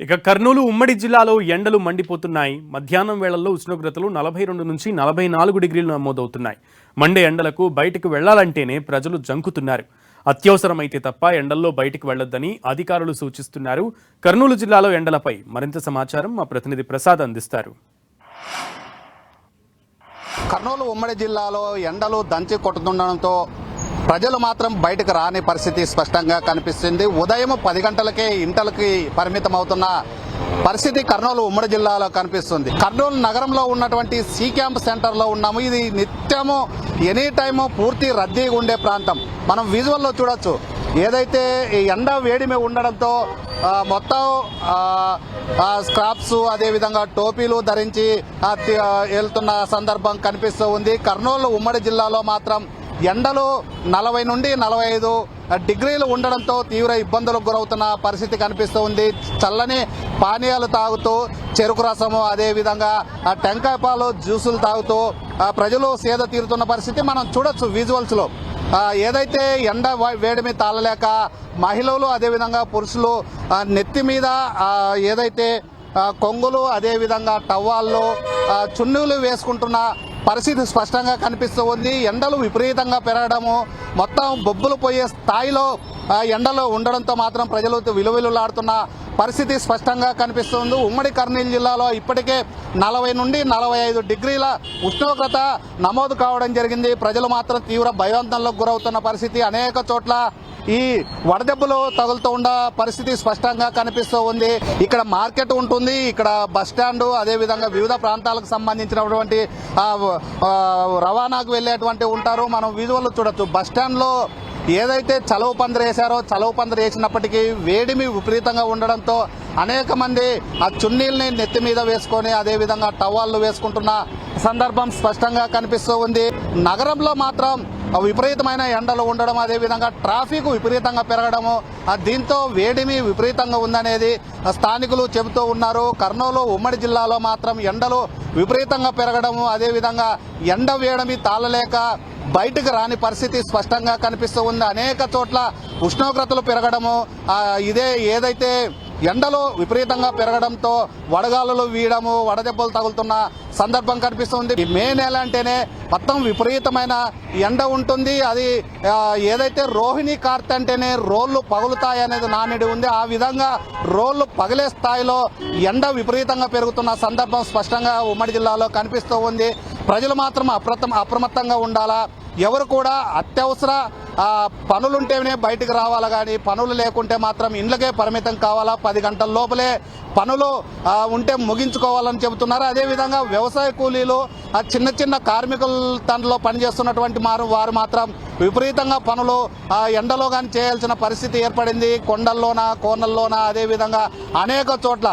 ఇక కర్నూలు ఉమ్మడి జిల్లాలో ఎండలు మండిపోతున్నాయి. మధ్యాహ్నం వేళల్లో ఉష్ణోగ్రతలు 42 నుంచి 44 డిగ్రీలు నమోదవుతున్నాయి. మండే ఎండలకు బయటకు వెళ్లాలంటేనే ప్రజలు జంకుతున్నారు. అత్యవసరమైతే తప్ప ఎండల్లో బయటకు వెళ్లొద్దని అధికారులు సూచిస్తున్నారు. కర్నూలు జిల్లాలో ఎండలపై మరింత సమాచారం మా ప్రతినిధి ప్రసాద్ అందిస్తారు. కర్నూలు ఉమ్మడి జిల్లాలో ఎండలు దంచి కొట్టుతుండడంతో ప్రజలు మాత్రం బయటకు రాని పరిస్థితి స్పష్టంగా కనిపిస్తుంది. ఉదయం 10 గంటలకే ఇంటలకి పరిమితం అవుతున్న పరిస్థితి కర్నూలు ఉమ్మడి జిల్లాలో కనిపిస్తుంది. కర్నూలు నగరంలో ఉన్నటువంటి సి క్యాంప్ సెంటర్లో ఉన్నాము. ఇది నిత్యము ఎనీ టైము పూర్తి రద్దీగా ఉండే ప్రాంతం. మనం విజువల్లో చూడొచ్చు. ఏదైతే ఎండ వేడిమి ఉండడంతో మొత్తం స్క్రాప్స్ అదేవిధంగా టోపీలు ధరించి వెళ్తున్న సందర్భం కనిపిస్తూ ఉంది. కర్నూలు ఉమ్మడి జిల్లాలో మాత్రం ఎండలు 40 నుండి 45 డిగ్రీలు ఉండడంతో తీవ్ర ఇబ్బందులకు గురవుతున్న పరిస్థితి కనిపిస్తూ ఉంది. చల్లని పానీయాలు తాగుతూ చెరుకు రసము అదేవిధంగా టెంకాయ పాలు జ్యూసులు తాగుతూ ప్రజలు సేద తీరుతున్న పరిస్థితి మనం చూడొచ్చు విజువల్స్లో. ఏదైతే ఎండ వేడిమి తాళలేక మహిళలు అదేవిధంగా పురుషులు నెత్తి మీద ఏదైతే కొంగులు అదేవిధంగా టవ్వాళ్ళు చున్నీలు వేసుకుంటున్న పరిస్థితి స్పష్టంగా కనిపిస్తూ ఉంది. ఎండలు విపరీతంగా పెరగడము, మొత్తం బొబ్బులు పోయే స్థాయిలో ఎండలో ఉండడంతో మాత్రం ప్రజలు విలువిలులాడుతున్న పరిస్థితి స్పష్టంగా కనిపిస్తుంది. ఉమ్మడి కర్నూలు జిల్లాలో ఇప్పటికే 40 నుండి 45 డిగ్రీల ఉష్ణోగ్రత నమోదు కావడం జరిగింది. ప్రజలు మాత్రం తీవ్ర భయాందోళనకు గురవుతున్న పరిస్థితి. అనేక చోట్ల ఈ వడదెబ్బలు తగులుతూ ఉన్న పరిస్థితి స్పష్టంగా కనిపిస్తూ ఉంది. ఇక్కడ మార్కెట్ ఉంటుంది, ఇక్కడ బస్ స్టాండ్ అదేవిధంగా వివిధ ప్రాంతాలకు సంబంధించినటువంటి రవాణాకు వెళ్లేటువంటి ఉంటారు. మనం విజువల్ చూడొచ్చు. బస్ స్టాండ్ లో ఏదైతే చలువ పందిరి వేశారో చలువ పందిరి వేసినప్పటికీ వేడిమి విపరీతంగా ఉండడంతో అనేక మంది ఆ చున్నీల్ని నెత్తి మీద వేసుకొని అదేవిధంగా టవాళ్ళు వేసుకుంటున్న సందర్భం స్పష్టంగా కనిపిస్తూ ఉంది. నగరంలో మాత్రం విపరీతమైన ఎండలు ఉండడం అదేవిధంగా ట్రాఫిక్ విపరీతంగా పెరగడము, దీంతో వేడిమి విపరీతంగా ఉందనేది స్థానికులు చెబుతూ ఉన్నారు. కర్నూలు ఉమ్మడి జిల్లాలో మాత్రం ఎండలు విపరీతంగా పెరగడము అదేవిధంగా ఎండ వేడిమి తాళలేక బయటకు రాని పరిస్థితి స్పష్టంగా కనిపిస్తూ ఉంది. అనేక చోట్ల ఉష్ణోగ్రతలు పెరగడము, ఏదైతే ఎండలు విపరీతంగా పెరగడంతో వడగాలులు వీయడము వడదెబ్బలు తగులుతున్న సందర్భం కనిపిస్తుంది. మే నెల అంటేనే మొత్తం విపరీతమైన ఎండ ఉంటుంది. అది ఏదైతే రోహిణి కార్తె అంటేనే రోళ్లు పగులుతాయి అనేది నానుడి ఉంది. ఆ విధంగా రోళ్లు పగిలే స్థాయిలో ఎండ విపరీతంగా పెరుగుతున్న సందర్భం స్పష్టంగా ఉమ్మడి జిల్లాలో కనిపిస్తూ ఉంది. ప్రజలు మాత్రం అప్రమత్తంగా ఉండాలా. ఎవరు కూడా అత్యవసర పనులుంటేనే బయటకు రావాలా, కానీ పనులు లేకుంటే మాత్రం ఇండ్లకే పరిమితం కావాలా. 10 గంటల లోపలే పనులు ఉంటే ముగించుకోవాలని చెబుతున్నారు. అదేవిధంగా వ్యవసాయ కూలీలు చిన్న చిన్న కార్మికుల తండ్రిలో పనిచేస్తున్నటువంటి వారు మాత్రం విపరీతంగా పనులు ఎండలో కానీ చేయాల్సిన పరిస్థితి ఏర్పడింది. కొండల్లోన కోనల్లోన అదేవిధంగా అనేక చోట్ల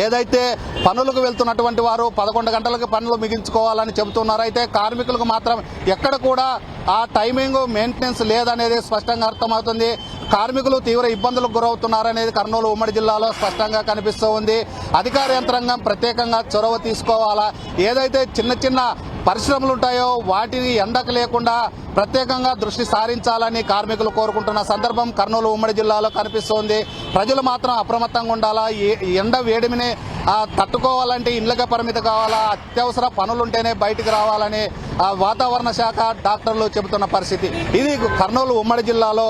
ఏదైతే పనులకు వెళ్తున్నటువంటి వారు 11 గంటలకు పనులు మిగించుకోవాలని చెబుతున్నారు. అయితే కార్మికులకు మాత్రం ఎక్కడ కూడా ఆ టైమింగ్ మెయింటెనెన్స్ లేదనేది స్పష్టంగా అర్థమవుతుంది. కార్మికులు తీవ్ర ఇబ్బందులకు గురవుతున్నారనేది కర్నూలు ఉమ్మడి జిల్లాలో స్పష్టంగా కనిపిస్తూ ఉంది. అధికార యంత్రాంగం ప్రత్యేకంగా చొరవ తీసుకోవాలా. ఏదైతే చిన్న చిన్న పరిశ్రమలు ఉంటాయో వాటిని ఎండకు లేకుండా ప్రత్యేకంగా దృష్టి సారించాలని కార్మికులు కోరుకుంటున్న సందర్భం కర్నూలు ఉమ్మడి జిల్లాలో కనిపిస్తోంది. ప్రజలు మాత్రం అప్రమత్తంగా ఉండాలా. ఎండ వేడిమిని తట్టుకోవాలంటే ఇళ్లకే పరిమితి కావాలా. అత్యవసర పనులుంటేనే బయటకు రావాలని వాతావరణ శాఖ డాక్టర్లు చెబుతున్న పరిస్థితి. ఇది కర్నూలు ఉమ్మడి జిల్లాలో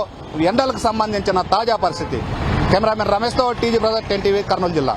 ఎండలకు సంబంధించిన తాజా పరిస్థితి. కెమెరామెన్ రమేష్తో టీజీ బ్రదర్, 10 టీవీ, కర్నూలు జిల్లా.